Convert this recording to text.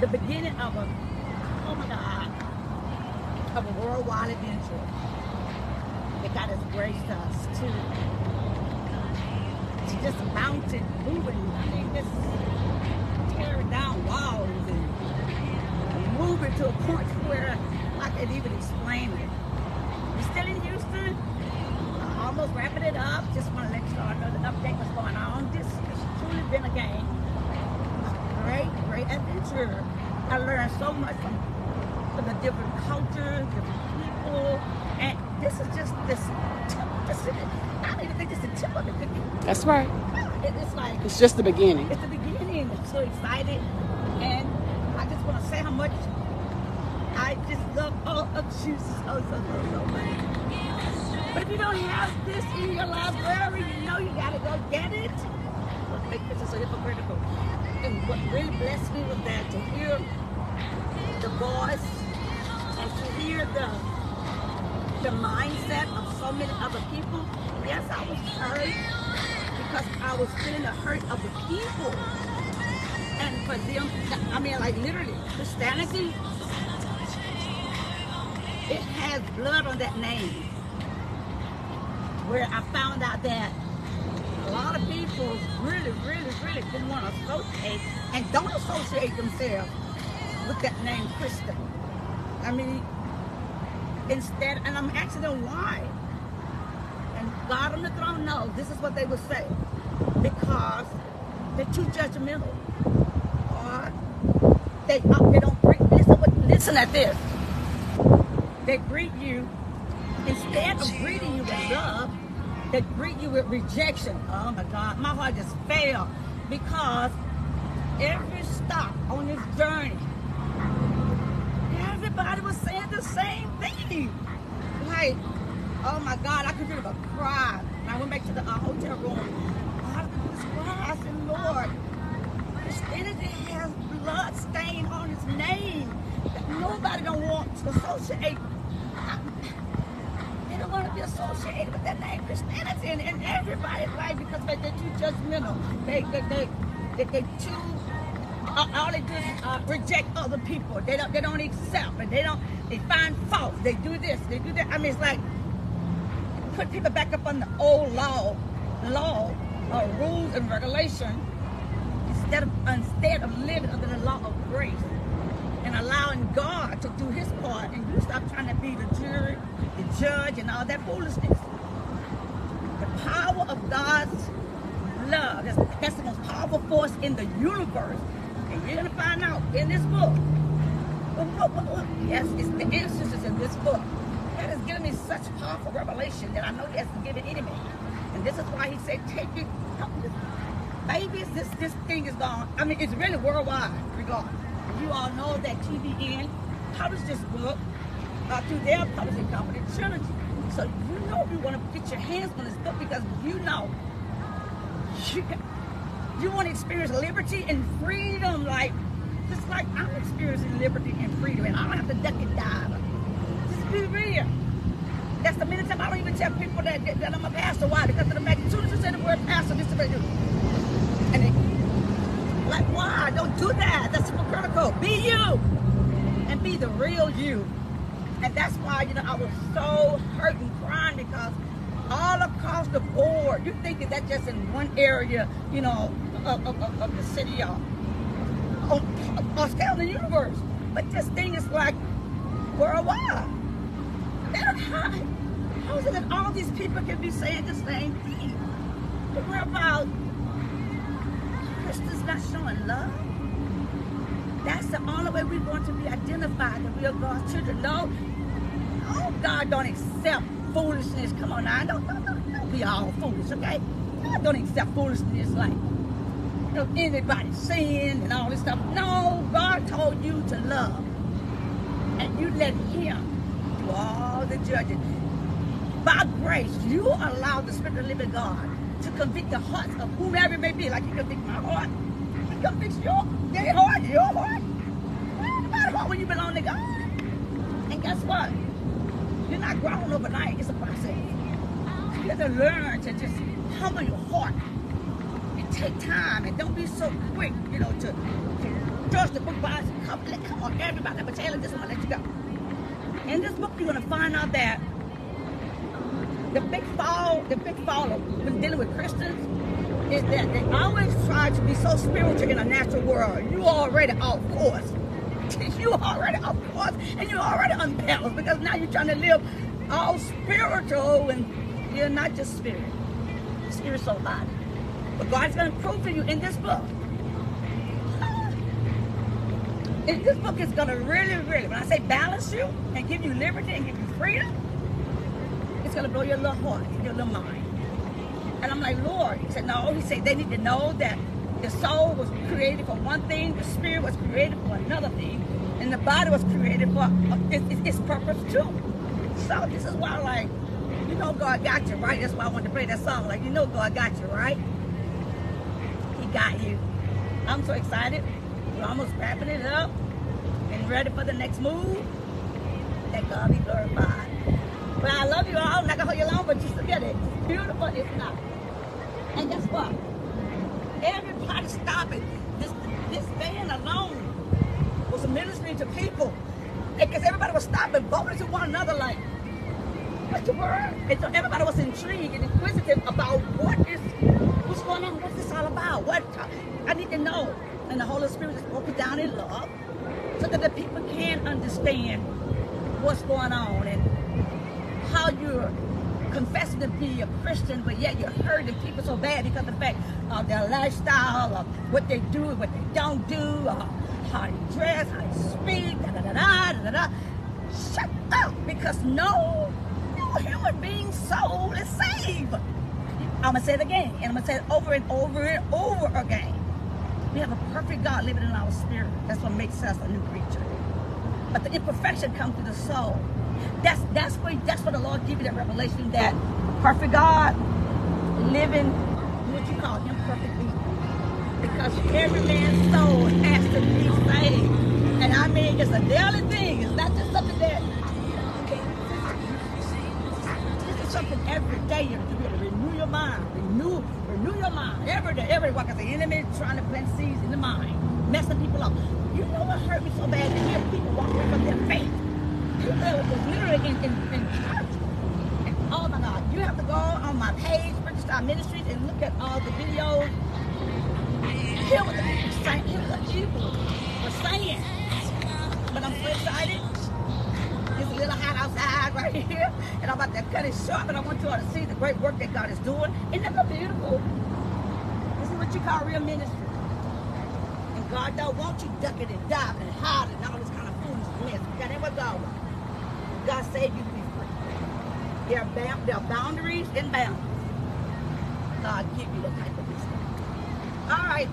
the beginning of a, oh my God, of a worldwide adventure that God has graced us to just mountain moving. I mean, just tearing down walls and moving to a point where I can't even explain it. We're still in Houston, almost wrapping it up. Just want to let you all know the update what's going on. This has truly been a game. Great adventure. I learned so much from the different cultures, different people, and this is just this tip. I don't even think it's the tip of the cookie. That's right. It's like it's just the beginning. It's the beginning. I'm so excited, and I just want to say how much I just love all of Jesus so much. But if you don't have this in your library, you know you gotta go get it. Don't make this so hypocritical. And what really blessed me was that to hear the voice and to hear the mindset of so many other people. Yes, I was hurt because I was feeling the hurt of the people. And for them, I mean, like literally, Christianity, it has blood on that name. Where I found out that a lot of people really didn't want to associate and don't associate themselves with that name Christian. I mean, instead, and I'm asking them why. And God on the throne knows this is what they would say. Because they're too judgmental. Or they don't listen at this. They greet you, instead of greeting you with love, they greet you with rejection. Oh my God, my heart just fell because every stop on this journey, everybody was saying the same thing. Like, oh my God, I could hear a cry. And I went back to the hotel room. I was crying. I said, Lord, Christianity has blood stain on its name that nobody don't want to associate. They don't want to be associated with that name Christianity in everybody's life because they're too judgmental. They too all they do is reject other people. They don't accept, and they find fault. They do this, they do that. I mean, it's like put people back up on the old law, rules and regulation instead of living under the law of grace and allowing God to do His part, and you stop trying to be the jury, the judge, and all that foolishness. The power of God's love, that's the most powerful force in the universe. And you're going to find out in this book. Yes, it's the answers in this book. God has given me such powerful revelation that I know He has given it to me. And this is why He said, take it. Babies, this thing is gone. I mean, it's really worldwide, regardless. You all know that TVN published this book through their publishing company, Trilogy. So you know you want to get your hands on this book because you know you want to experience liberty and freedom, just like I'm experiencing liberty and freedom, and I don't have to duck and dive. Just be real. That's the many times I don't even tell people that I'm a pastor. Why? Because of the fact, as soon as you say the word pastor, this is what they do. And they, like, why? Don't do that. That's hypocritical. Be you. And be the real you. And that's why, I was so hurt and crying because all across the board, you think that just in one area, of the city or scale of the universe. But this thing is like worldwide. How is it that all these people can be saying the same thing? We're about Christians not showing love. That's the only way we're going to be identified that we are God's children. No, God don't accept foolishness. Come on now, don't be all foolish, okay? God don't accept foolishness like anybody sin and all this stuff. No, God told you to love, and you let Him do all the judging. By grace, you allow the Spirit of the living God to convict the hearts of whomever it may be. Like He convicts my heart, He convicts your heart. What about heart when you belong to God? And guess what? You're not growing overnight. It's a process. You have to learn to just humble your heart and take time and don't be so quick, to trust the book by come on, everybody. But Taylor, this one, let you go. In this book, you're going to find out that the big fall of when dealing with Christians is that they always try to be so spiritual in a natural world. You already off course. You already off course, and you're already unbalanced because now you're trying to live all spiritual, and you're not just spirit. Spirit, soul, body. But God's going to prove to you in this book. And this book is going to really, when I say balance you and give you liberty and give you freedom, it's going to blow your little heart, your little mind. And I'm like, Lord, he said, no. He said they need to know that the soul was created for one thing, the spirit was created for another thing, and the body was created for its purpose too. So this is why, like, you know God got you, right? That's why I wanted to play that song. Like, you know God got you, right? He got you. I'm so excited. We're almost wrapping it up and ready for the next move. That God be glorified. But I love you all. I'm not going to hold you long, but just look at it. It's beautiful. It's not. And guess what? Everybody stopping. This van alone was a ministry to people. Because everybody was stopping, bumping to one another like, what's the word? And so everybody was intrigued and inquisitive about what's going on, what's this all about? What I need to know. And the Holy Spirit just broke it down in love so that the people can understand what's going on and how you're confessing to be a Christian, but yet you're hurting people so bad because of the fact of their lifestyle, of what they do and what they don't do, how they dress, how they speak, Shut up, because no human being's soul is saved. I'm going to say it again, and I'm going to say it over and over and over again. We have a perfect God living in our spirit. That's what makes us a new creature. But the imperfection comes through the soul. That's where the Lord gives you that revelation that perfect God living, what you call imperfect people. Because every man's soul has to be saved. And I mean, it's a daily thing. It's not just something that, this is something every day you have to be able to renew your mind. Renew your mind. Every day, every day. Because the enemy is trying to plant seeds in the mind, messing people up. You know what hurt me so bad to hear people walk away from their faith? People that was literally in church. And, oh my God, you have to go on my page, Register Ministries, and look at all the videos. Hear what the people saying, hear what the people were saying. But I'm so excited. It's a little hot outside right here, and I'm about to cut it short, but I want you all to see the great work that God is doing. Isn't that so beautiful? This is what you call real ministry. And God don't want you ducking and diving and hiding and all this kind of foolishness. That ain't what God wants. God saved you to be free. There are boundaries and boundaries. God give you that type of wisdom. All right.